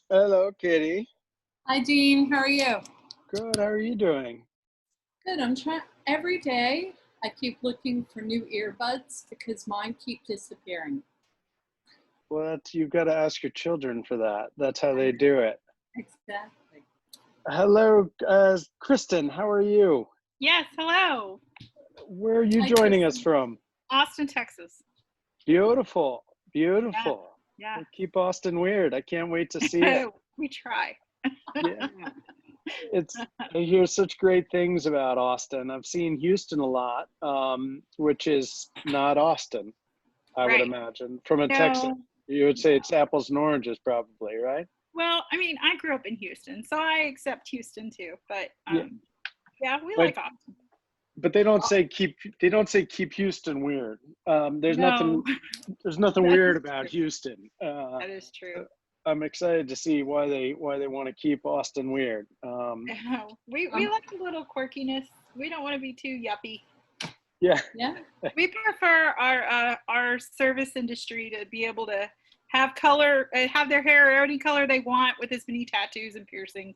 Hello, Kitty. Hi, Dean. How are you? Good. How are you doing? Good. I'm trying every day. I keep looking for new earbuds because mine keep disappearing. Well, you've got to ask your children for that. That's how they do it. Exactly. Hello, Kristen. How are you? Yes, hello. Where are you Hi, joining us Kristen. from? Austin, Texas. Beautiful. Beautiful. Yeah. Keep Austin weird. I can't wait to see it. We try. Yeah. I hear such great things about Austin. I've seen Houston a lot, which is not Austin, I would Right. imagine. From a No. Texan, you would say it's apples and oranges probably, right? Well, I mean, I grew up in Houston, so I accept Houston too. But yeah, we But like Austin. But they don't say keep Houston weird. There's No, nothing weird about Houston. that is true. I'm excited to see why they want to keep Austin weird. We like a little quirkiness. We don't want to be too yuppie. Yeah. We prefer our service industry to be able to have color, have their hair any color they want with as many tattoos and piercings.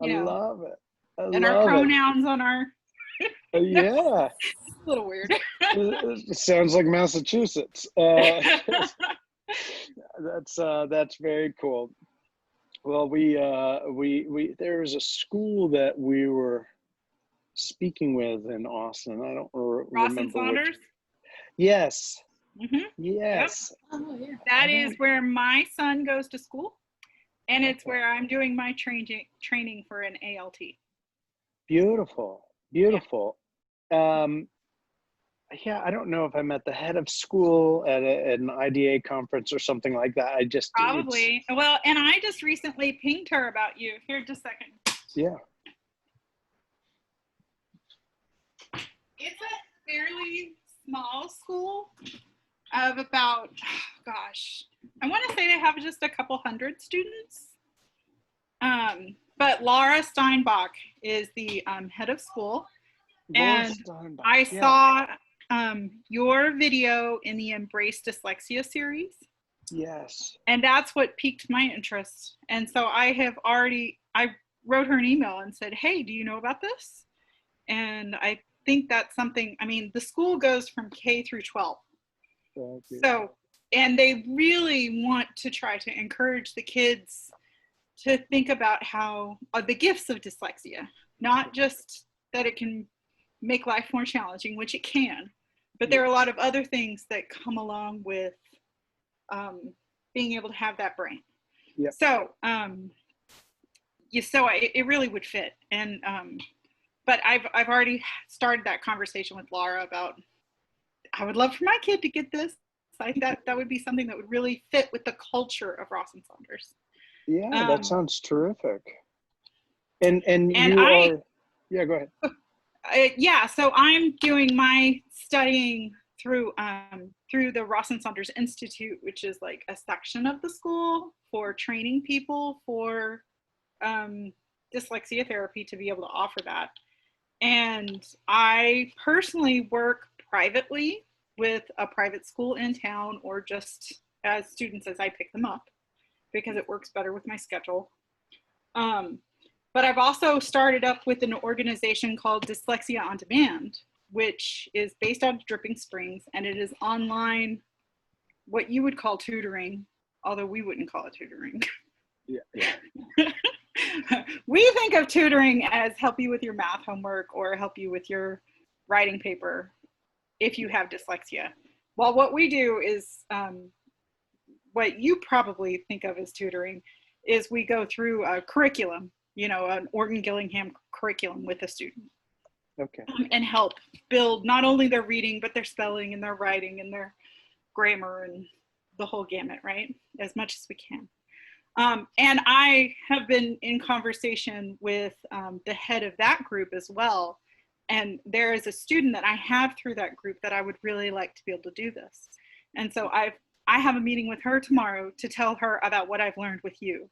I love it. And our pronouns on our. Yeah. It's a little weird. It sounds like Massachusetts. That's very cool. Well, we there was a school that we were speaking with in Austin. I don't remember Saunders? which. Yes. Mm-hmm. Yes. Yep. Oh, yeah. That is where my son goes to school, and it's where I'm doing my training for an ALT. Beautiful. Beautiful. Yeah, I don't know if I met the head of school at an IDA conference or something like that. I just probably. Well, and I just recently pinged her about you. Here, just a second. Yeah. It's a fairly small school of about, gosh, I want to say they have just a couple hundred students. But Laura Steinbach is the head of school. And I saw your video in the Embrace Dyslexia series. Yes. And that's what piqued my interest. And so I wrote her an email and said, hey, do you know about this? And I think that's something, I mean, the school goes from K through 12. So, and they really want to try to encourage the kids to think about how the gifts of dyslexia, not just that it can make life more challenging, which it can, but there are a lot of other things that come along with being able to have that brain. Yep. So, it really would fit. And, but I've already started that conversation with Laura about, I would love for my kid to get this. I think that would be something that would really fit with the culture of Ross and Saunders. Yeah, that sounds terrific. And go ahead. So I'm doing my studying through the Ross and Saunders Institute, which is like a section of the school for training people for dyslexia therapy to be able to offer that. And I personally work privately with a private school in town, or just as students as I pick them up, because it works better with my schedule. But I've also started up with an organization called Dyslexia on Demand, which is based out of Dripping Springs, and it is online, what you would call tutoring, although we wouldn't call it tutoring. Yeah. We think of tutoring as help you with your math homework or help you with your writing paper if you have dyslexia. Well, what we do is what you probably think of as tutoring is we go through a curriculum, an Orton Gillingham curriculum with a student. Okay. And help build not only their reading, but their spelling and their writing and their grammar and the whole gamut, right? As much as we can. And I have been in conversation with the head of that group as well. And there is a student that I have through that group that I would really like to be able to do this. And so I have a meeting with her tomorrow to tell her about what I've learned with you.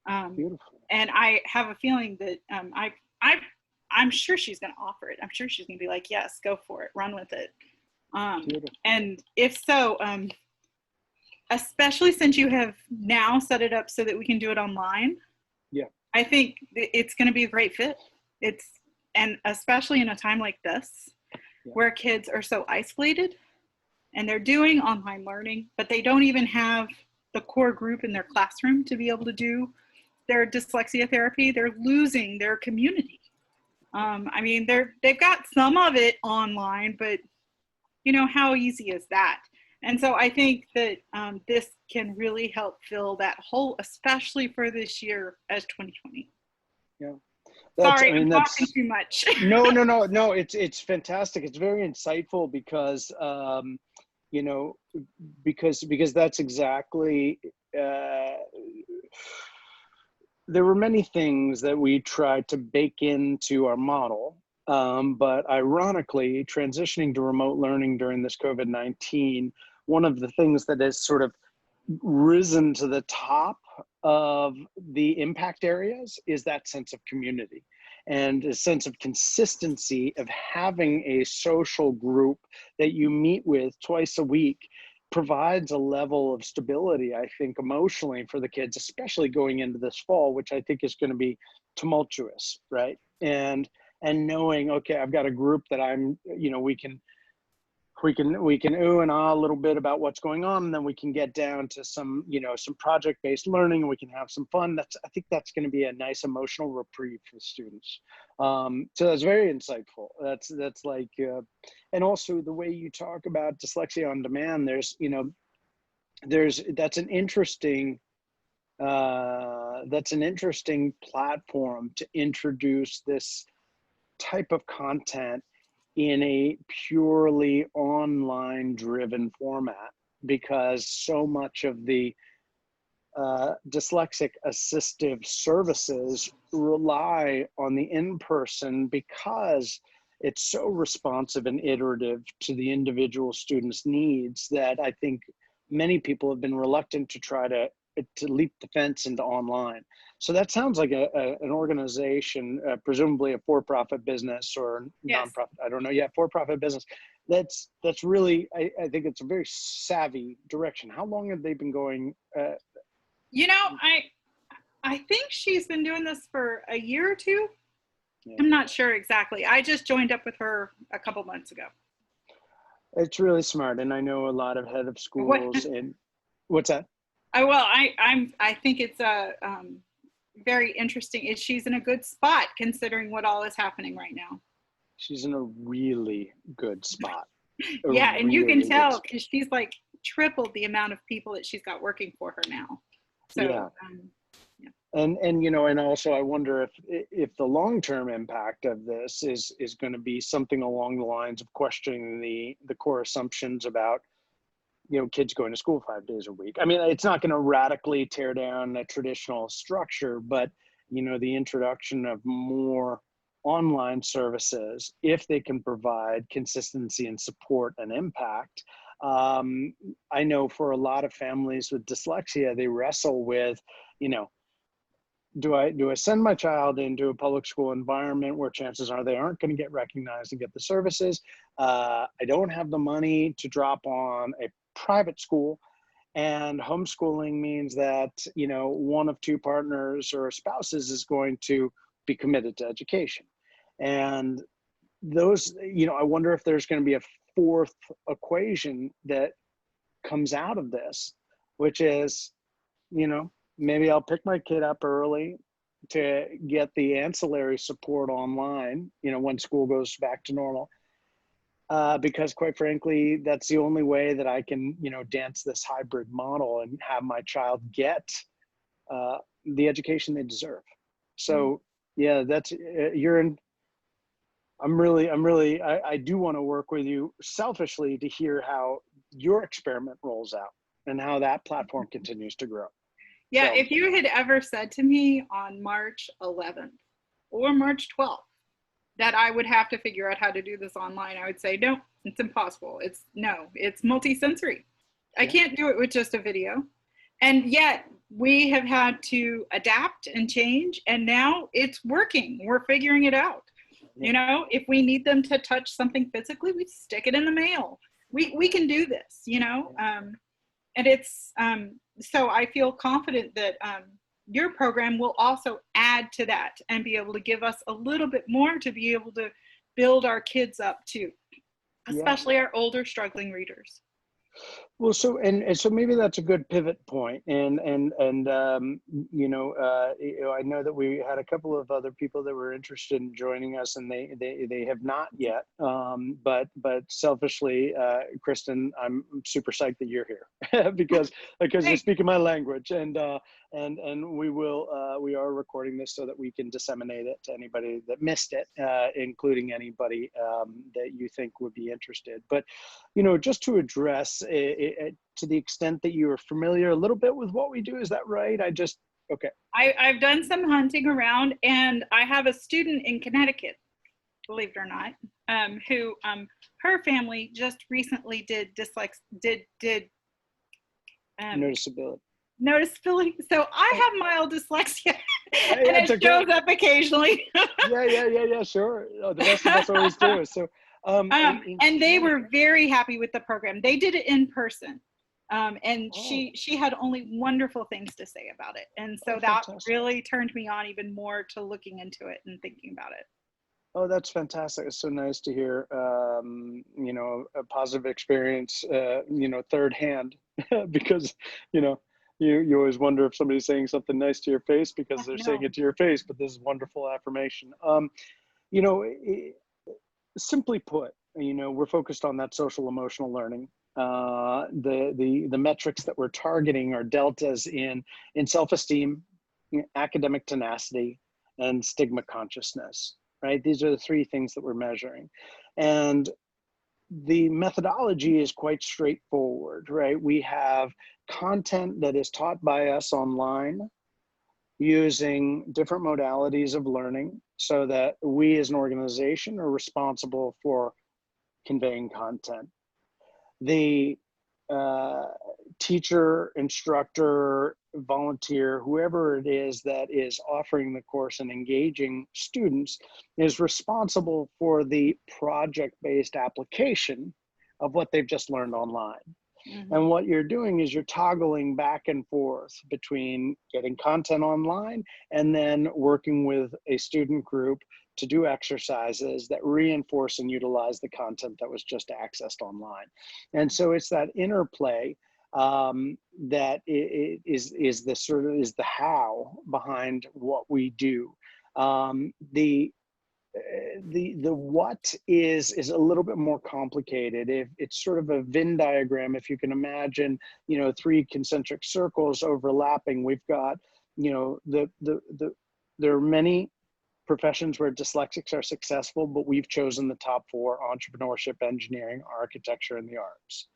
Beautiful. And I have a feeling that I'm sure she's going to offer it. I'm sure she's going to be like, yes, go for it, run with it. And if so, especially since you have now set it up so that we can do it online. Yeah. I think it's going to be a great fit. And especially in a time like this, where kids are so isolated and they're doing online learning, but they don't even have the core group in their classroom to be able to do their dyslexia therapy. They're losing their community. I mean, they've got some of it online, but you know, how easy is that? And so I think that this can really help fill that hole, especially for this year as 2020. Yeah. Sorry, I'm talking too much. No. It's fantastic. It's very insightful because, you know, because that's exactly, there were many things that we tried to bake into our model, but ironically, transitioning to remote learning during this COVID-19, one of the things that has sort of risen to the top of the impact areas is that sense of community and a sense of consistency of having a social group that you meet with twice a week provides a level of stability, I think, emotionally for the kids, especially going into this fall, which I think is going to be tumultuous, right? And knowing, okay, I've got a group that I'm, you know, we can ooh and ah a little bit about what's going on, and then we can get down to some, you know, some project-based learning, and we can have some fun. I think that's going to be a nice emotional reprieve for students. So that's very insightful. That's like, and also the way you talk about dyslexia on demand. There's, you know, that's an interesting platform to introduce this type of content in a purely online driven format, because so much of the dyslexic assistive services rely on the in-person because it's so responsive and iterative to the individual student's needs that I think many people have been reluctant to try to leap the fence into online. So that sounds like an organization, presumably a for-profit business or nonprofit, I don't know yet, for-profit business. That's really, I think it's a very savvy direction. How long have they been going? You know, I think she's been doing this for a year or two. Yeah. I'm not sure exactly. I just joined up with her a couple months ago. It's really smart. And I know a lot of head of schools and what's that? I think it's very interesting. She's in a good spot considering what all is happening right now. She's in a really good spot. Yeah, and you can tell because she's like tripled the amount of people that she's got working for her now. So, yeah. And you know, and also I wonder if the long-term impact of this is going to be something along the lines of questioning the core assumptions about, you know, kids going to school 5 days a week. I mean, it's not going to radically tear down a traditional structure, but, you know, the introduction of more online services, if they can provide consistency and support and impact. I know for a lot of families with dyslexia, they wrestle with, you know, do I send my child into a public school environment where chances are they aren't going to get recognized and get the services? I don't have the money to drop on a private school, and homeschooling means that, you know, one of two partners or spouses is going to be committed to education. And those, you know, I wonder if there's going to be a fourth equation that comes out of this, which is, you know, maybe I'll pick my kid up early to get the ancillary support online, you know, when school goes back to normal. Because quite frankly, that's the only way that I can, you know, dance this hybrid model and have my child get the education they deserve. So yeah, that's, you're in, I do want to work with you selfishly to hear how your experiment rolls out and how that platform continues to grow. Yeah, so, if you had ever said to me on March 11th or March 12th that I would have to figure out how to do this online, I would say, no, it's impossible. It's multi-sensory. I can't do it with just a video. And yet we have had to adapt and change, and now it's working. We're figuring it out. You know, if we need them to touch something physically, we stick it in the mail. We can do this, you know. And it's, so I feel confident that your program will also add to that and be able to give us a little bit more to be able to build our kids up too, especially our older struggling readers. Well, so and so maybe that's a good pivot point, and you know, I know that we had a couple of other people that were interested in joining us, and they have not yet. But selfishly, Kristen, I'm super psyched that you're here because you're speaking my language, and we are recording this so that we can disseminate it to anybody that missed it, including anybody that you think would be interested. But you know, just to address to the extent that you are familiar a little bit with what we do, is that right? Okay. I've done some hunting around, and I have a student in Connecticut, believe it or not, who her family just recently did NoticeAbility. NoticeAbility. So I have mild dyslexia, and Yeah, it shows up occasionally. yeah, sure. Oh, the rest of us always do. So, and they were very happy with the program. They did it in person, and she had only wonderful things to say about it. And so that really turned me on even more to looking into it and thinking about it. Oh, that's fantastic. It's so nice to hear, you know, a positive experience, you know, third hand, because, you know, you always wonder if somebody's saying something nice to your face because they're saying it to your face, but this is wonderful affirmation. You know, simply put, you know, we're focused on that social emotional learning. The metrics that we're targeting are deltas in self-esteem, academic tenacity, and stigma consciousness, right? These are the three things that we're measuring. And the methodology is quite straightforward, right? We have content that is taught by us online using different modalities of learning so that we as an organization are responsible for conveying content. The teacher, instructor, volunteer, whoever it is that is offering the course and engaging students is responsible for the project-based application of what they've just learned online. Mm-hmm. And what you're doing is you're toggling back and forth between getting content online and then working with a student group to do exercises that reinforce and utilize the content that was just accessed online. And so it's that interplay that is the how behind what we do. The what is a little bit more complicated. If it's sort of a Venn diagram, if you can imagine, you know, three concentric circles overlapping, we've got, you know, there are many professions where dyslexics are successful, but we've chosen the top four: entrepreneurship, engineering, architecture, and the arts.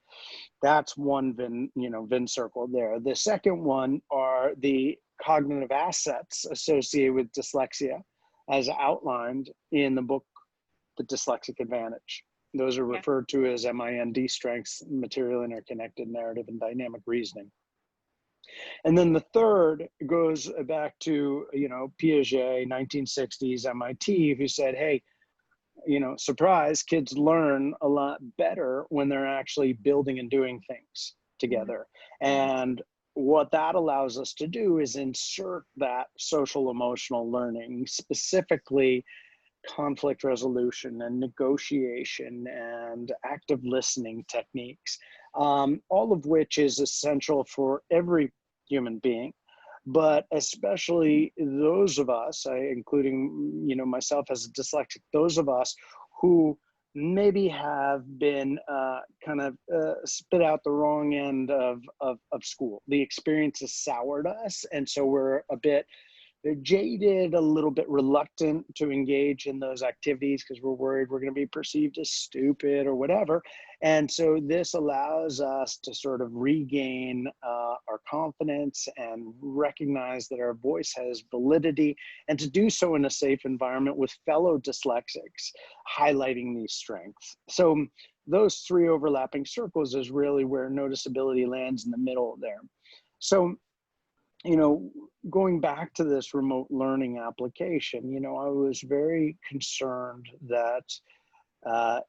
That's one Venn circle there. The second one are the cognitive assets associated with dyslexia, as outlined in the book, The Dyslexic Advantage. Those are referred to as MIND strengths: material, interconnected, narrative, and dynamic reasoning. And then the third goes back to, you know, Piaget, 1960s, MIT, who said, hey, you know, surprise, kids learn a lot better when they're actually building and doing things together. And what that allows us to do is insert that social emotional learning, specifically conflict resolution and negotiation and active listening techniques, all of which is essential for every human being, but especially those of us, including, you know, myself as a dyslexic, those of us who maybe have been kind of spit out the wrong end of school. The experience has soured us, and so we're a bit jaded, a little bit reluctant to engage in those activities because we're worried we're going to be perceived as stupid or whatever. And so this allows us to sort of regain our confidence and recognize that our voice has validity, and to do so in a safe environment with fellow dyslexics, highlighting these strengths. So those three overlapping circles is really where NoticeAbility lands in the middle there. So, you know, going back to this remote learning application, you know, I was very concerned that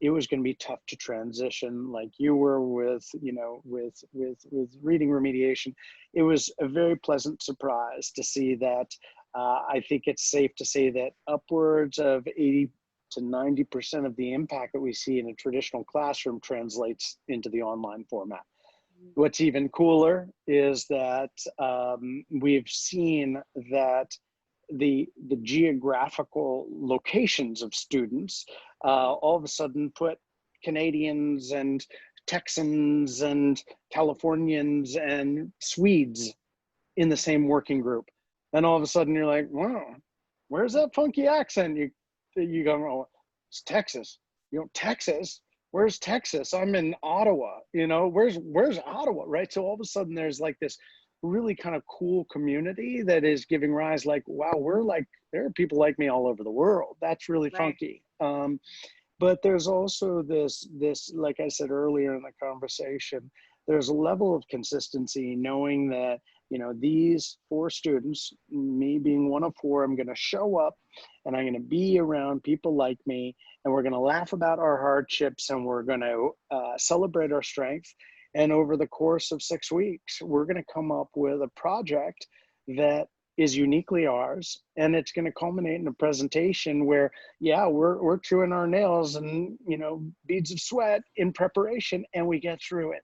it was going to be tough to transition like you were with, you know, with reading remediation. It was a very pleasant surprise to see that. I think it's safe to say that upwards of 80 to 90% of the impact that we see in a traditional classroom translates into the online format. What's even cooler is that we've seen that the geographical locations of students all of a sudden put Canadians and Texans and Californians and Swedes in the same working group. And all of a sudden you're like, wow, where's that funky accent? You go, oh, it's Texas. You know, Texas? Where's Texas? I'm in Ottawa. You know, where's Ottawa, right? So all of a sudden there's like this really kind of cool community that is giving rise, like, wow, there are people like me all over the world. That's really funky. But there's also this, like I said earlier in the conversation, there's a level of consistency knowing that, you know, these 4 students, me being one of 4, I'm going to show up and I'm going to be around people like me, and we're going to laugh about our hardships, and we're going to celebrate our strengths. And over the course of 6 weeks, we're going to come up with a project that is uniquely ours, and it's going to culminate in a presentation where, yeah, we're chewing our nails and, you know, beads of sweat in preparation, and we get through it.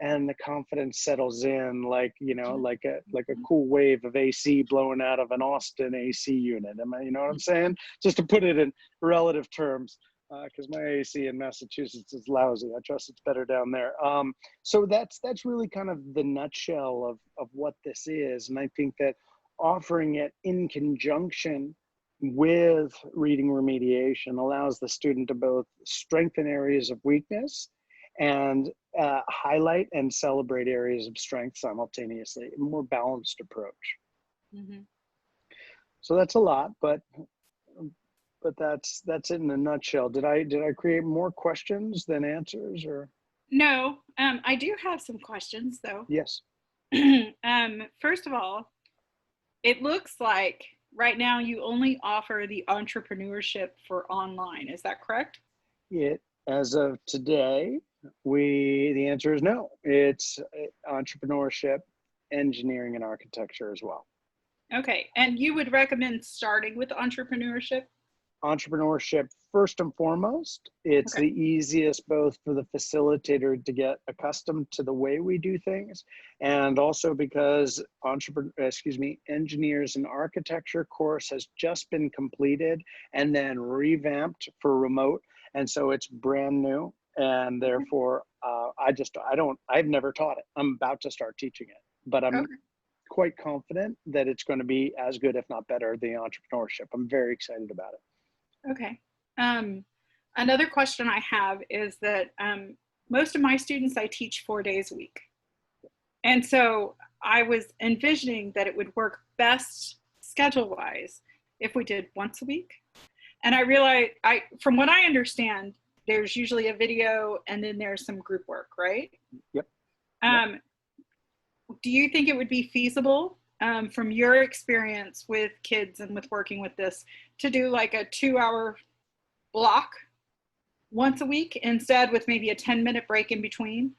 And the confidence settles in, like, you know, like a cool wave of AC blowing out of an Austin AC unit. You know what I'm saying? Just to put it in relative terms, because my AC in Massachusetts is lousy. I trust it's better down there. So that's really kind of the nutshell of what this is. And I think that offering it in conjunction with reading remediation allows the student to both strengthen areas of weakness and highlight and celebrate areas of strength simultaneously, a more balanced approach. Mm-hmm. So that's a lot, but that's it in a nutshell. Did I create more questions than answers, or? No, I do have some questions though. Yes. First of all, it looks like right now you only offer the entrepreneurship for online. Is that correct? As of today, the answer is no. It's entrepreneurship, engineering, and architecture as well. Okay, and you would recommend starting with entrepreneurship? Entrepreneurship first and foremost. It's the easiest both for the facilitator to get accustomed to the way we do things, and also because engineers and architecture course has just been completed and then revamped for remote, and so it's brand new, and therefore I've never taught it. I'm about to start teaching it, but I'm quite confident that it's going to be as good, if not better, than entrepreneurship. I'm very excited about it. Okay. Another question I have is that most of my students I teach 4 days a week. And so I was envisioning that it would work best schedule-wise if we did once a week. And I realized, from what I understand, there's usually a video and then there's some group work, right? Yep. Do you think it would be feasible, from your experience with kids and with working with this, to do like a 2-hour block once a week instead, with maybe a 10-minute break in between?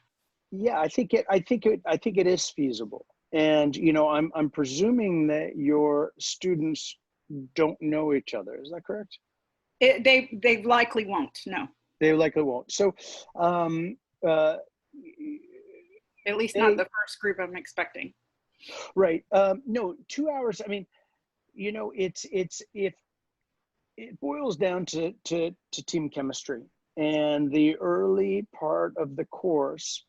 Yeah, I think it is feasible. And, you know, I'm presuming that your students don't know each other. Is that correct? They likely won't. No. They likely won't. So, at least not the first group I'm expecting. Right. No, 2 hours. I mean, you know, it boils down to team chemistry. And the early part of the course,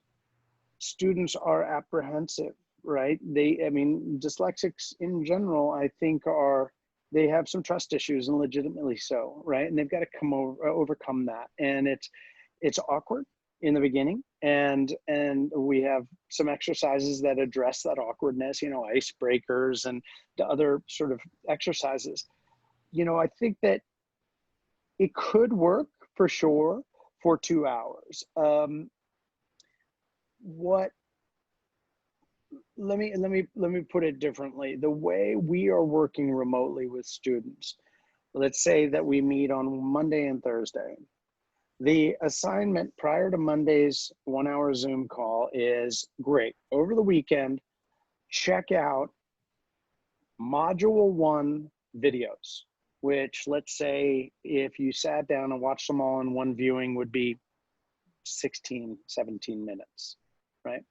students are apprehensive, right? Dyslexics in general, I think, they have some trust issues, and legitimately so, right? And they've got to overcome that. And it's awkward in the beginning, and we have some exercises that address that awkwardness, you know, icebreakers and the other sort of exercises. You know, I think that it could work for sure for 2 hours. Let me put it differently. The way we are working remotely with students, let's say that we meet on Monday and Thursday. The assignment prior to Monday's 1 hour Zoom call is great. Over the weekend, check out module 1 videos, which let's say if you sat down and watched them all in one viewing would be 16, 17 minutes, right?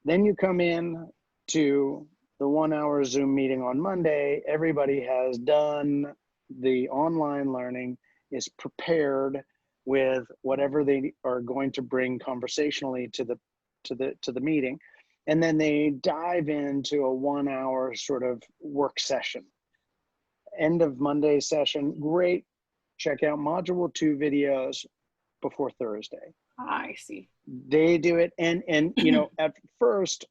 Then you come in to the 1 hour Zoom meeting on Monday. Everybody has done the online learning, is prepared with whatever they are going to bring conversationally to the meeting, and then they dive into a 1 hour sort of work session. End of Monday session, great. Check out module 2 videos before Thursday. I see. They do it, and you know, at first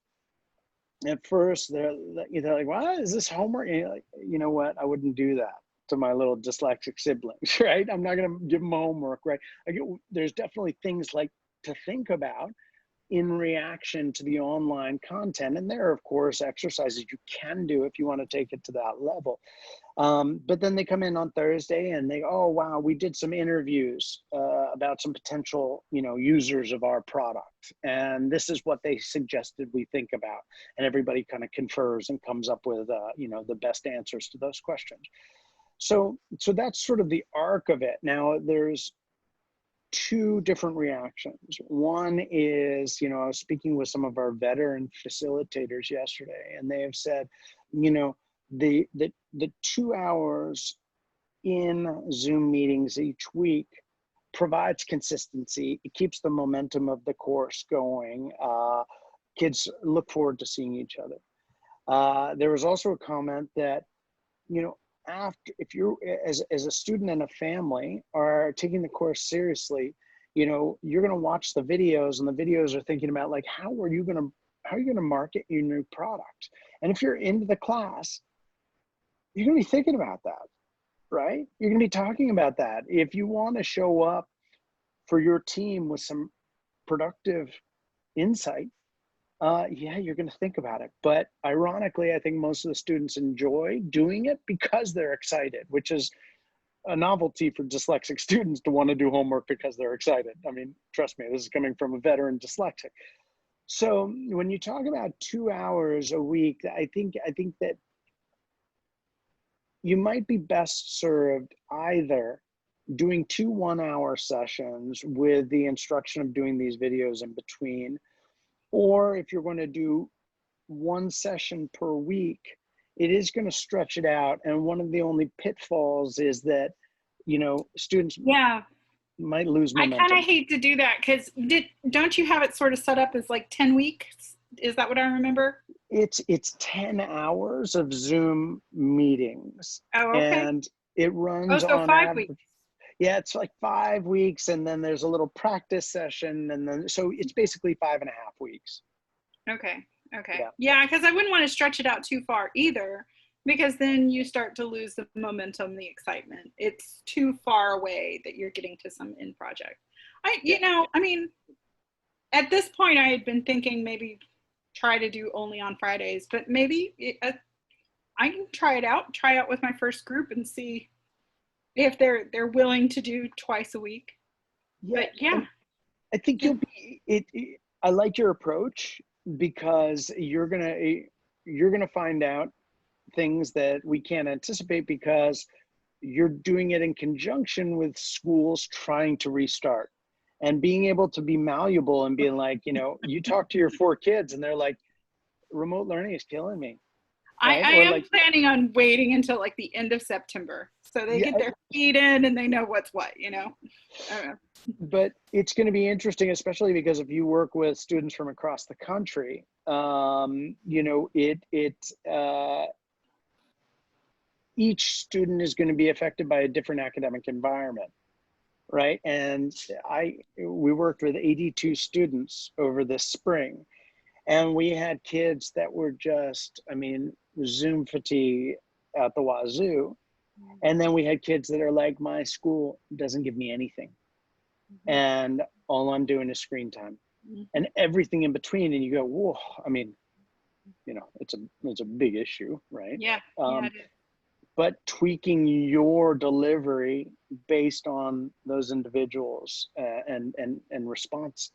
they're like, "What is this homework?" And you're like, you know what? I wouldn't do that to my little dyslexic siblings, right? I'm not going to give them homework, right? There's definitely things like to think about in reaction to the online content. And there are, of course, exercises you can do if you want to take it to that level. But then they come in on Thursday and they, oh, wow, we did some interviews about some potential, you know, users of our product. And this is what they suggested we think about. And everybody kind of confers and comes up with, you know, the best answers to those questions. So that's sort of the arc of it. Now, there's 2 different reactions. One is, you know, I was speaking with some of our veteran facilitators yesterday, and they have said, you know, the 2 hours in Zoom meetings each week provides consistency. It keeps the momentum of the course going. Kids look forward to seeing each other. There was also a comment that, you know, if you're as a student and a family are taking the course seriously, you know, you're going to watch the videos, and the videos are thinking about like, how are you going to market your new product? And if you're into the class, you're going to be thinking about that, right? You're going to be talking about that. If you want to show up for your team with some productive insight, yeah, you're going to think about it. But ironically, I think most of the students enjoy doing it because they're excited, which is a novelty for dyslexic students to want to do homework because they're excited. I mean, trust me, this is coming from a veteran dyslexic. So when you talk about 2 hours a week, I think that you might be best served either doing 2 1 hour sessions with the instruction of doing these videos in between, or if you're going to do 1 session per week, it is going to stretch it out. And one of the only pitfalls is that, you know, students might lose momentum. I kind of hate to do that because don't you have it sort of set up as like 10 weeks? Is that what I remember? It's 10 hours of Zoom meetings. Oh, okay. And it runs so on 5 average. weeks. Yeah, it's like 5 weeks, and then there's a little practice session, and then so it's basically 5.5 weeks. Okay. Yeah, because I wouldn't want to stretch it out too far either, because then you start to lose the momentum, the excitement. It's too far away that you're getting to some end project. You know, I mean, at this point, I had been thinking maybe try to do only on Fridays, but maybe I can try out with my first group and see if they're willing to do twice a week. Yeah, but yeah, I think you'll be. I like your approach because you're gonna find out things that we can't anticipate because you're doing it in conjunction with schools trying to restart, and being able to be malleable and being like, you know, you talk to your 4 kids and they're like, remote learning is killing me. Right? I am planning on waiting until like the end of September so they get their feet in and they know what's what, you know. But it's going to be interesting, especially because if you work with students from across the country, you know, each student is going to be affected by a different academic environment, right? And we worked with 82 students over this spring, and we had kids that were just, I mean, Zoom fatigue at the wazoo. And then we had kids that are like, my school doesn't give me anything. And all I'm doing is screen time and everything in between. And you go, whoa, I mean, you know, it's a big issue, right? Yeah. It is. but tweaking your delivery based on those individuals and response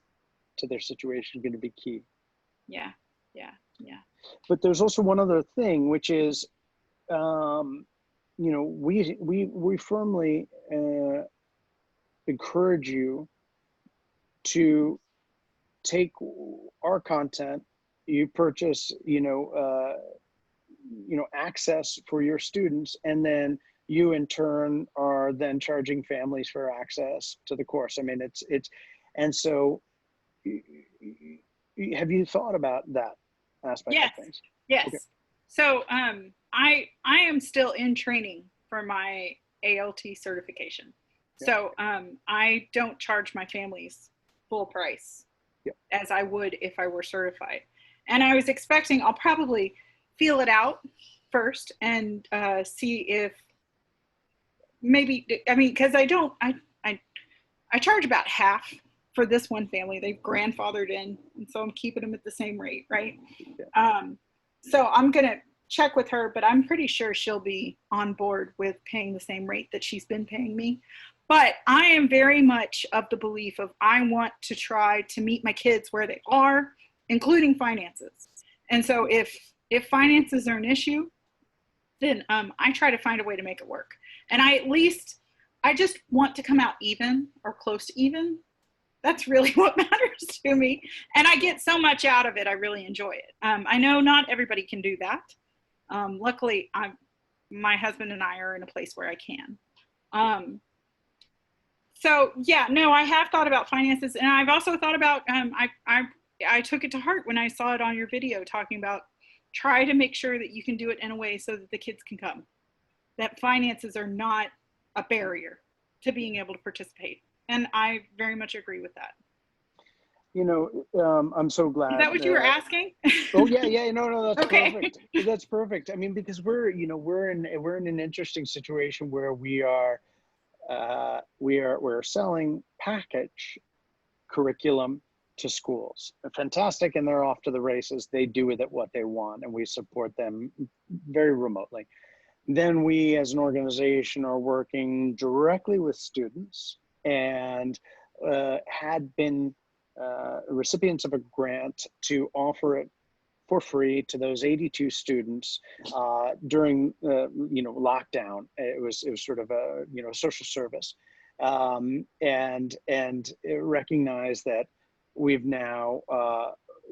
to their situation is going to be key. Yeah, yeah, yeah. But there's also one other thing, which is, you know, we firmly encourage you to take our content. You purchase, access for your students, and then you in turn are then charging families for access to the course. I mean, and so have you thought about that aspect Yes, of things? yes. Okay. So I am still in training for my ALT certification. Yeah. So I don't charge my families full price as I would if I were certified. And I was expecting I'll probably feel it out first and see if maybe, I mean, because I charge about half for this one family. They've grandfathered in, and so I'm keeping them at the same rate, right? Yeah. So I'm gonna check with her, but I'm pretty sure she'll be on board with paying the same rate that she's been paying me. But I am very much of the belief of I want to try to meet my kids where they are, including finances. And so if finances are an issue, then I try to find a way to make it work. And I just want to come out even or close to even. That's really what matters to me. And I get so much out of it. I really enjoy it. I know not everybody can do that. Luckily, my husband and I are in a place where I can. So yeah, no, I have thought about finances, and I've also thought about, I took it to heart when I saw it on your video talking about try to make sure that you can do it in a way so that the kids can come, that finances are not a barrier to being able to participate. And I very much agree with that. You know, I'm so glad. Is that what you were asking? Oh yeah, no, that's okay. perfect. That's perfect. I mean, because we're in an interesting situation where we're selling package curriculum to schools. Fantastic, and they're off to the races. They do with it what they want, and we support them very remotely. Then we, as an organization, are working directly with students and had been recipients of a grant to offer it for free to those 82 students during lockdown. It was sort of a social service, and recognize that we've now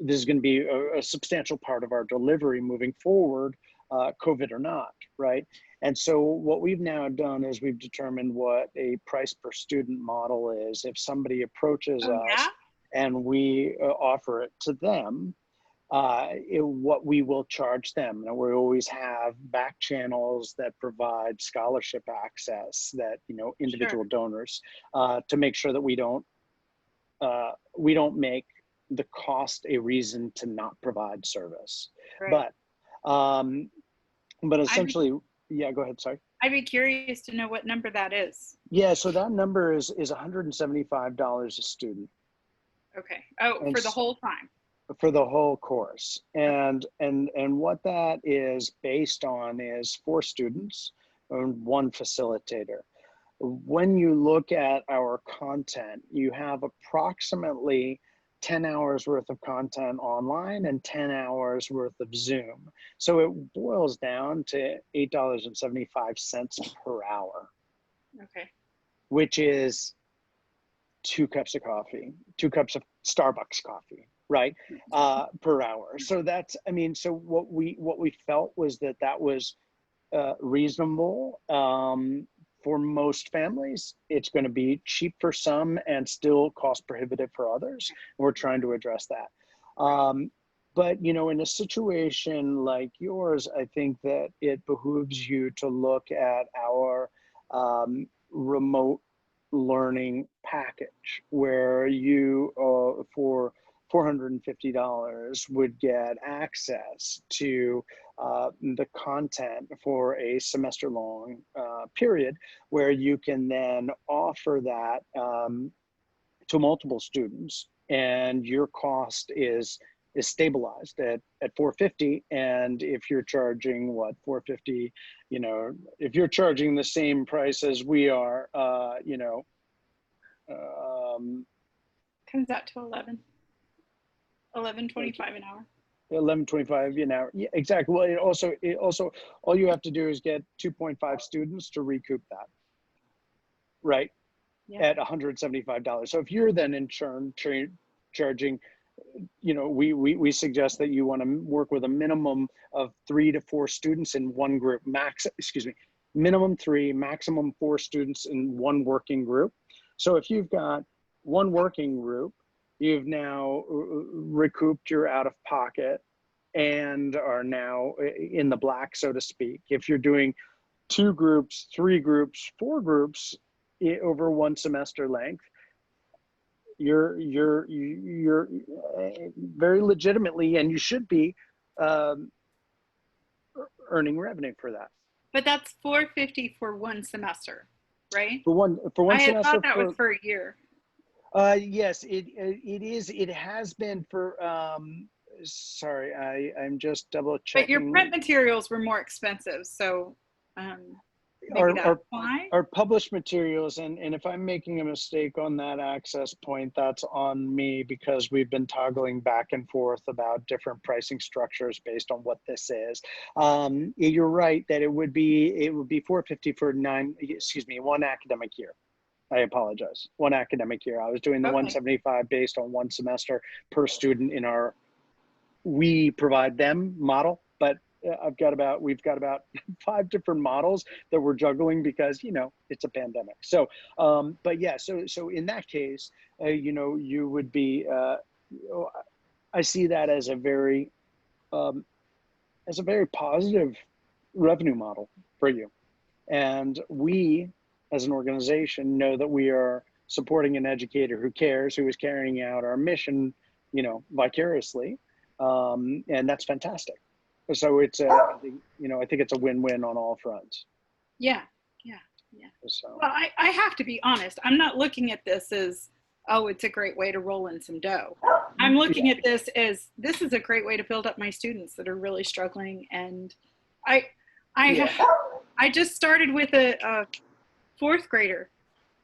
this is going to be a substantial part of our delivery moving forward, COVID or not, right? And so what we've now done is we've determined what a price per student model is. If somebody approaches us and we offer it to them, what we will charge them. And we always have back channels that provide scholarship access, that individual donors, to make sure that we don't make the cost a reason to not provide service. Right. But essentially, yeah, go ahead. Sorry. I'd be curious to know what number that is. Yeah, so that number is $175 a student. Okay. Oh, and for the whole time. For the whole course. And what that is based on is 4 students and 1 facilitator. When you look at our content, you have approximately 10 hours worth of content online and 10 hours worth of Zoom. So it boils down to $8.75 per hour. Okay. Which is 2 cups of coffee, 2 cups of Starbucks coffee, right? Per hour. So that's, I mean, so what we felt was that was reasonable for most families. It's going to be cheap for some and still cost prohibitive for others. We're trying to address that. But, in a situation like yours, I think that it behooves you to look at our remote learning package, where you, for $450, would get access to the content for a semester-long period, where you can then offer that to multiple students, and your cost is is stabilized at 450. And if you're charging what, 450, you know, if you're charging the same price as we are, you know, comes out to 11.25 an hour. 11.25 an hour. Yeah, exactly. Well, it also, all you have to do is get 2.5 students to recoup that, right? Yeah. At $175. So if you're then in turn charging, you know, we suggest that you want to work with a minimum of 3 to 4 students in one group, minimum 3, maximum 4 students in one working group. So if you've got one working group, you've now recouped your out of pocket and are now in the black, so to speak. If you're doing 2 groups, 3 groups, 4 groups over one semester length, you're very legitimately, and you should be earning revenue for that. But that's $450 for one semester, right? For one semester. I thought that was for a year. Yes, it is. It has been for. Sorry, I'm just double checking. But your print materials were more expensive, so maybe that's why. Our published materials, and if I'm making a mistake on that access point, that's on me, because we've been toggling back and forth about different pricing structures based on what this is. You're right that it would be $450 for 1 academic year. I apologize. 1 academic year. I was doing the Okay. 175 based on 1 semester per student in our we provide them model, but we've got about 5 different models that we're juggling because, you know, it's a pandemic. So, but yeah, so in that case, you know, you would be, I see that as a very positive revenue model for you. And we, as an organization, know that we are supporting an educator who cares, who is carrying out our mission, you know, vicariously. And that's fantastic. So it's I think it's a win-win on all fronts. Yeah. So. Well, I have to be honest. I'm not looking at this as, oh, it's a great way to roll in some dough. I'm looking at this as, this is a great way to build up my students that are really struggling. And I just started with a 4th grader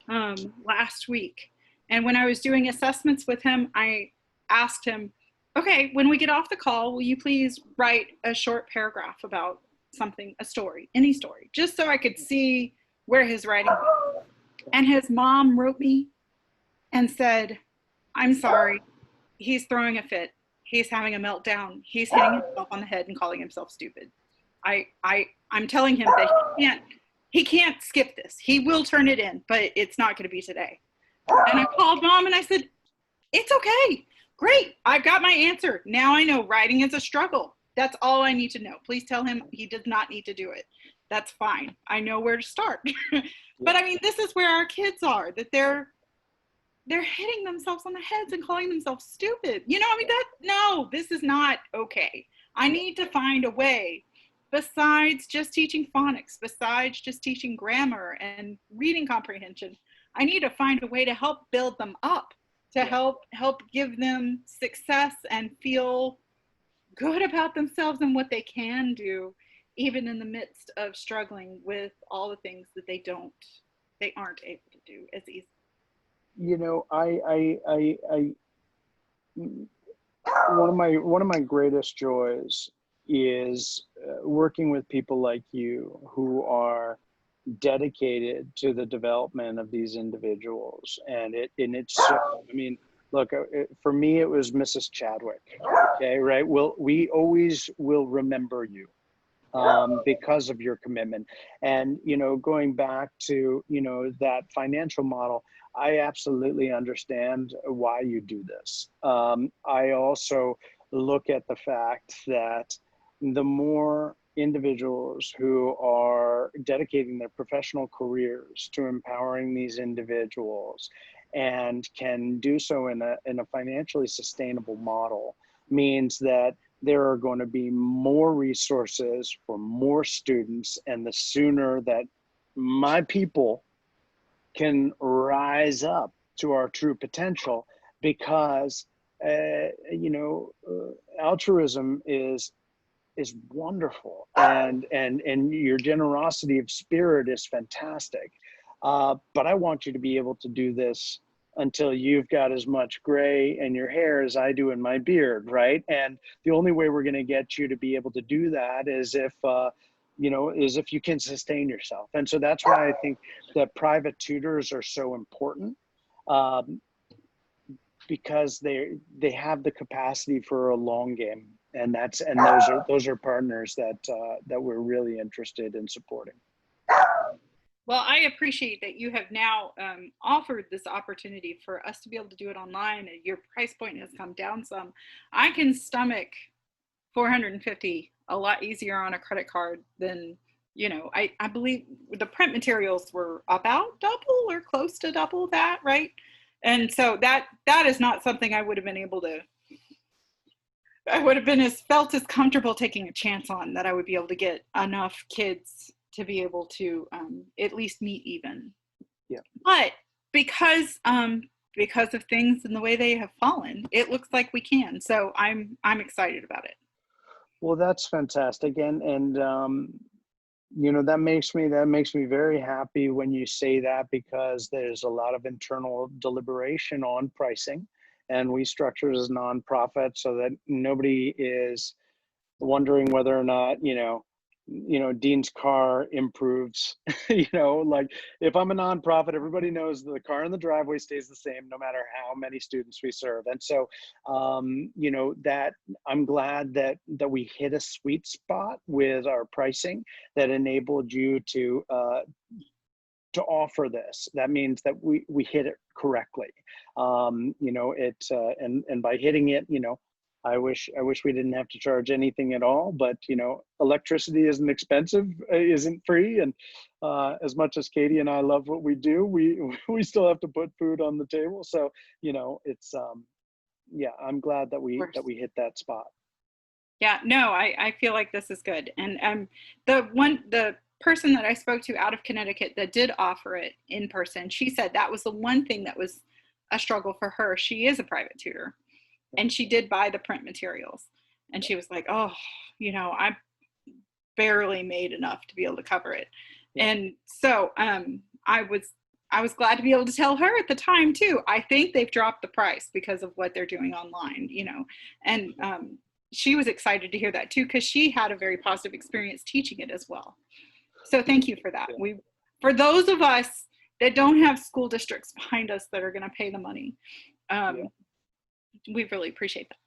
last week. And when I was doing assessments with him, I asked him, okay, when we get off the call, will you please write a short paragraph about something, a story, any story, just so I could see where his writing was. And his mom wrote me and said, I'm sorry, he's throwing a fit. He's having a meltdown. He's hitting himself on the head and calling himself stupid. I'm telling him that he can't skip this. He will turn it in, but it's not going to be today. And I called mom and I said, it's okay. Great, I've got my answer. Now I know writing is a struggle. That's all I need to know. Please tell him he does not need to do it. That's fine. I know where to start. But I mean, this is where our kids are, that they're hitting themselves on the heads and calling themselves stupid. You know, I mean, no, this is not okay. I need to find a way, besides just teaching phonics, besides just teaching grammar and reading comprehension, I need to find a way to help build them up, to help give them success and feel good about themselves and what they can do, even in the midst of struggling with all the things that they aren't able to do as easily. You know, one of my greatest joys is working with people like you who are dedicated to the development of these individuals. And it's so, I mean, look, for me, it was Mrs. Chadwick. Okay, right? We always will remember you because of your commitment. And, you know, going back to, you know, that financial model, I absolutely understand why you do this. I also look at the fact that the more individuals who are dedicating their professional careers to empowering these individuals and can do so in a financially sustainable model means that there are going to be more resources for more students. And the sooner that my people can rise up to our true potential, because you know, altruism is wonderful, and your generosity of spirit is fantastic. But I want you to be able to do this until you've got as much gray in your hair as I do in my beard, right? And the only way we're going to get you to be able to do that is if, you know, is if you can sustain yourself. And so that's why I think that private tutors are so important, because they have the capacity for a long game, and those are partners that that we're really interested in supporting. Well, I appreciate that you have now offered this opportunity for us to be able to do it online. Your price point has come down some. I can stomach $450 a lot easier on a credit card than, you know, I believe the print materials were about double or close to double that, right? And so that is not something I would have been able to, I would have been felt as comfortable taking a chance on, that I would be able to get enough kids to be able to at least meet even. Yeah. But because of things and the way they have fallen, it looks like we can. So I'm excited about it. Well, that's fantastic, and you know, that makes me very happy when you say that, because there's a lot of internal deliberation on pricing, and we structure as a nonprofit so that nobody is wondering whether or not, you know, Dean's car improves. You know, like, if I'm a nonprofit, everybody knows that the car in the driveway stays the same no matter how many students we serve. And so, you know, that I'm glad that we hit a sweet spot with our pricing that enabled you to offer this. That means that we hit it correctly. You know, and by hitting it, you know, I wish we didn't have to charge anything at all, but, you know, electricity isn't expensive, isn't free. And as much as Katie and I love what we do, we still have to put food on the table. So, you know, it's, yeah, I'm glad that we hit that spot. Yeah, no, I feel like this is good. And the person that I spoke to out of Connecticut that did offer it in person, she said that was the one thing that was a struggle for her. She is a private tutor, and she did buy the print materials, and she was like, oh, you know, I barely made enough to be able to cover it. Yeah. And so I was glad to be able to tell her at the time too, I think they've dropped the price because of what they're doing online, you know. And she was excited to hear that too, because she had a very positive experience teaching it as well. So thank you for that. Yeah. For those of us that don't have school districts behind us that are going to pay the money, we really appreciate that.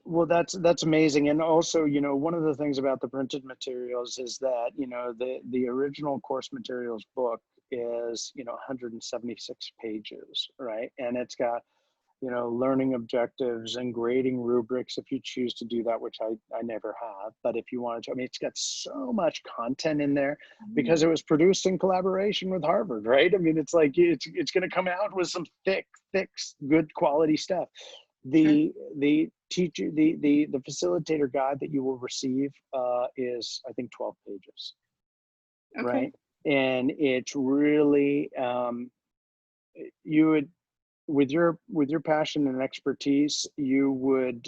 Well, that's amazing. And also, you know, one of the things about the printed materials is that, you know, the original course materials book is, you know, 176 pages, right? And it's got, you know, learning objectives and grading rubrics if you choose to do that, which I never have. But if you wanted to, I mean, it's got so much content in there because it was produced in collaboration with Harvard, right? I mean, it's like, it's going to come out with some thick, good quality stuff. The teacher, the facilitator guide that you will receive is, I think, 12 pages, Okay. right? And it's really, you would, with your passion and expertise, you would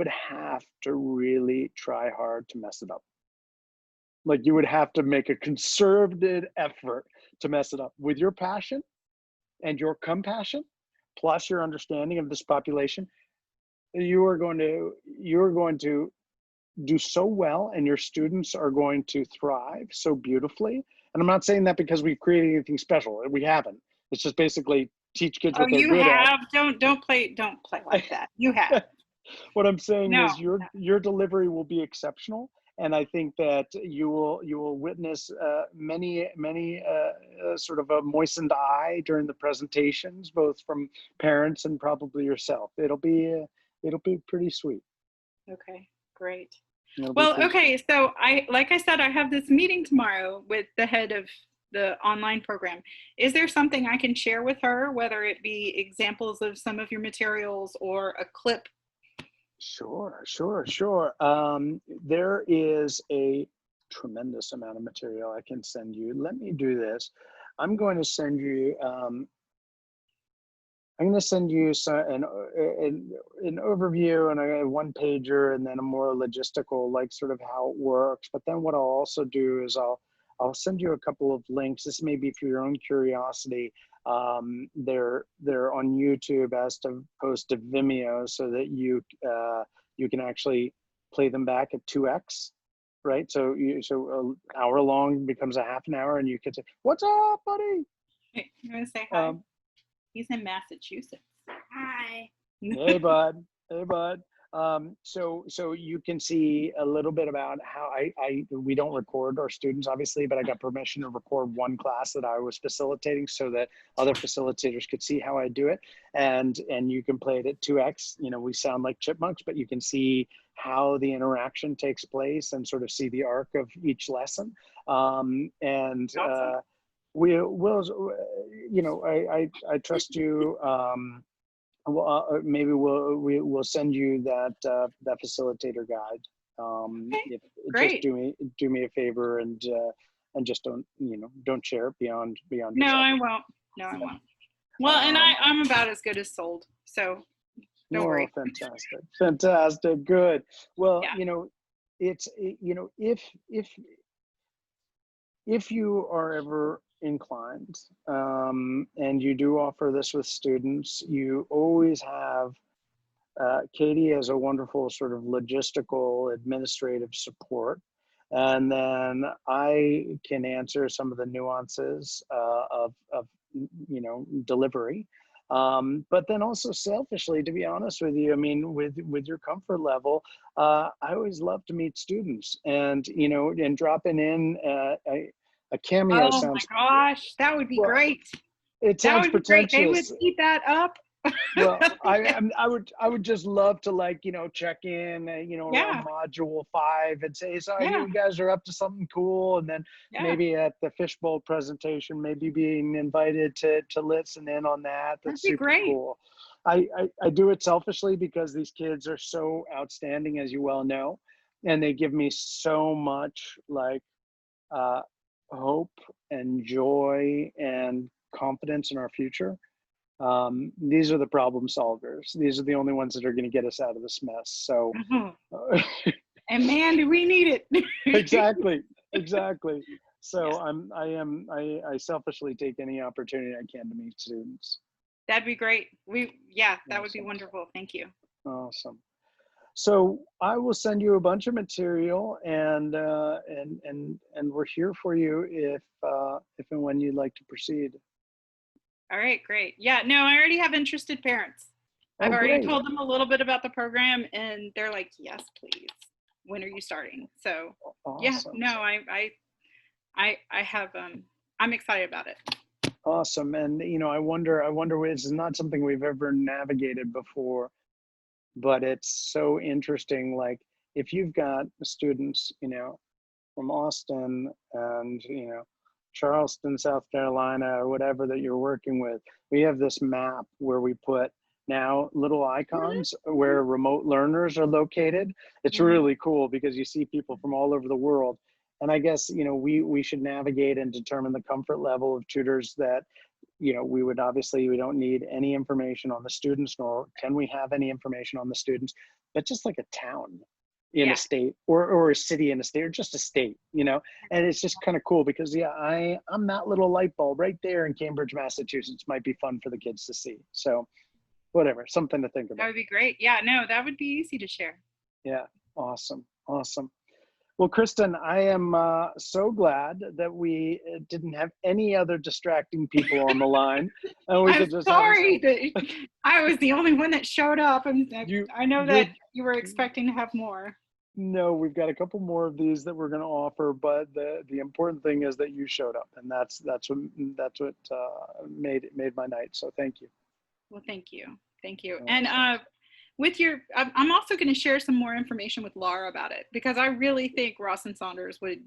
have to really try hard to mess it up. Like, you would have to make a concerted effort to mess it up. With your passion and your compassion, plus your understanding of this population, you are going to do so well, and your students are going to thrive so beautifully. And I'm not saying that because we've created anything special. We haven't. It's just basically teach kids what they're good at. Don't play like that. You have. What I'm saying is your delivery will be exceptional, and I think that you will witness many sort of a moistened eye during the presentations, both from parents and probably yourself. It'll be pretty sweet. Okay, great. Well, okay, so like I said, I have this meeting tomorrow with the head of the online program. Is there something I can share with her, whether it be examples of some of your materials or a clip? Sure. There is a tremendous amount of material I can send you. Let me do this. I'm going to send you I'm going to send you an overview and a one pager, and then a more logistical, like sort of how it works. But then what I'll also do is I'll send you a couple of links. This may be for your own curiosity. They're on YouTube as opposed to Vimeo, so that you can actually play them back at 2x. Right, so an hour long becomes a half an hour, and you can say, "What's up, buddy?" You want to say hi? He's in Massachusetts. Hi. Hey, bud. Hey, bud. So you can see a little bit about how we don't record our students, obviously, but I got permission to record one class that I was facilitating, so that other facilitators could see how I do it. And you can play it at 2x. You know, we sound like chipmunks, but you can see how the interaction takes place and sort of see the arc of each lesson. Awesome. We will, you know, I trust you. Well, maybe we'll send you that facilitator guide. Okay. If, Great. Just do me a favor and just don't share it beyond No, yourself. I won't. No, I won't. Well, and I'm about as good as sold, so don't worry. Fantastic, good. Well, Yeah. you know, it's if you are ever inclined, and you do offer this with students, you always have Katie as a wonderful sort of logistical administrative support. And then I can answer some of the nuances of delivery. But then also selfishly, to be honest with you, I mean, with your comfort level, I always love to meet students, and and dropping in a cameo Oh sounds. my gosh, that would be great. It sounds pretentious. They would eat that up. Well, I would just love to check in, around module 5 and say, so I hear you guys are up to something cool, and then maybe at the fishbowl presentation, maybe being invited to listen in on that. That's super great. Cool. I do it selfishly because these kids are so outstanding, as you well know, and they give me so much hope and joy and confidence in our future. These are the problem solvers. These are the only ones that are going to get us out of this mess. So, and man, do we need it. Exactly. So I selfishly take any opportunity I can to meet students. That'd be great. That would be wonderful. Thank you. Awesome. So I will send you a bunch of material, and we're here for you if and when you'd like to proceed. All right, great. Yeah, no, I already have interested parents. I've already told them a little bit about the program, and they're like, yes, please. When are you starting? So awesome. I have, I'm excited about it. Awesome. And, I wonder, this is not something we've ever navigated before, but it's so interesting. Like, if you've got students, from Austin and, Charleston, South Carolina, or whatever that you're working with, we have this map where we put now little icons where remote learners are located. It's really cool because you see people from all over the world. And I guess, we should navigate and determine the comfort level of tutors that, we don't need any information on the students, nor can we have any information on the students, but just like a town in a state or a city in a state, or just a state, and it's just kind of cool because I'm that little light bulb right there in Cambridge, Massachusetts. Might be fun for the kids to see. So whatever, something to think about. That would be great. Yeah, no, that would be easy to share. Yeah, awesome. Well, Kristen, I am so glad that we didn't have any other distracting people on the line. And we I'm sorry that I was the only one that showed up, and I know that you were expecting to have more. No, we've got a couple more of these that we're going to offer, but the important thing is that you showed up, and that's what made my night. So thank you. Well, thank you. And I'm also going to share some more information with Laura about it, because I really think Ross and Saunders would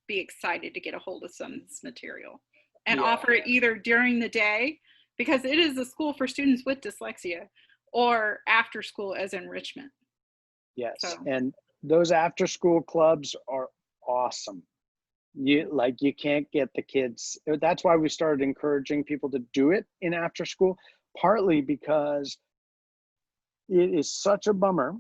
be excited to get a hold of some of this material and offer it either during the day, because it is a school for students with dyslexia, or after school as enrichment. Yes, and those after school clubs are awesome. You can't get the kids. That's why we started encouraging people to do it in after school. partly because it is such a bummer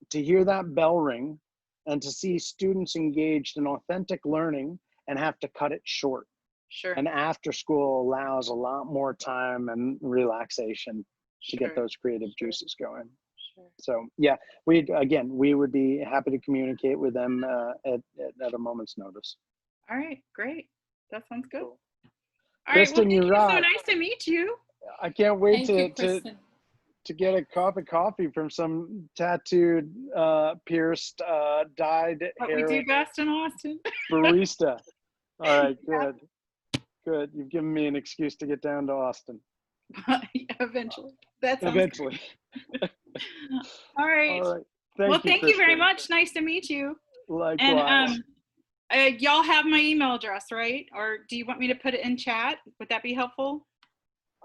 to hear that bell ring and to see students engaged in authentic learning and have to cut it short. Sure. And after school allows a lot more time and relaxation to get those creative juices going. Sure. So yeah, we would be happy to communicate with them at a moment's notice. All right, great. That sounds good. Cool. All right, well, Kristen, thank you. you're So up. nice to meet you. I can't wait Thank you, Kristen. to get a cup of coffee from some tattooed, pierced, dyed What hair we do best in Austin. barista. All right, Yeah. good. You've given me an excuse to get down to Austin. Eventually. That sounds Eventually. great. All right. All right. Thank you very Kristen. much. Nice to meet you. Likewise. And y'all have my email address, right? Or do you want me to put it in chat? Would that be helpful?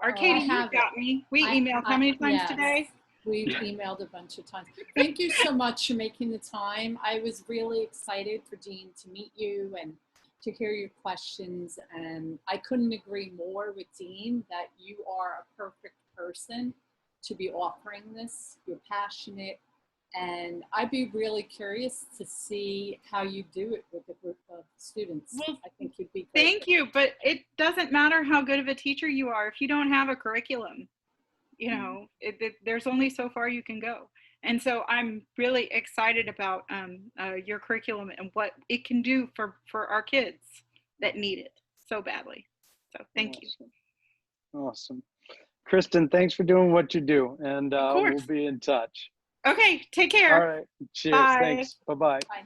Or Katie, you got me. We emailed how many times today? We've emailed a bunch of times. Thank you so much for making the time. I was really excited for Jean to meet you and to hear your questions. And I couldn't agree more with Dean that you are a perfect person to be offering this. You're passionate. And I'd be really curious to see how you do it with a group of students. Well, I think you'd be great. Thank you, but it doesn't matter how good of a teacher you are if you don't have a curriculum. You know, there's only so far you can go. And so I'm really excited about your curriculum and what it can do for our kids that need it so badly. So thank you. Awesome. Kristen, thanks for doing what you do, and we'll be in touch. Okay, take care. All right. Cheers. Bye. Thanks. Bye-bye. Bye.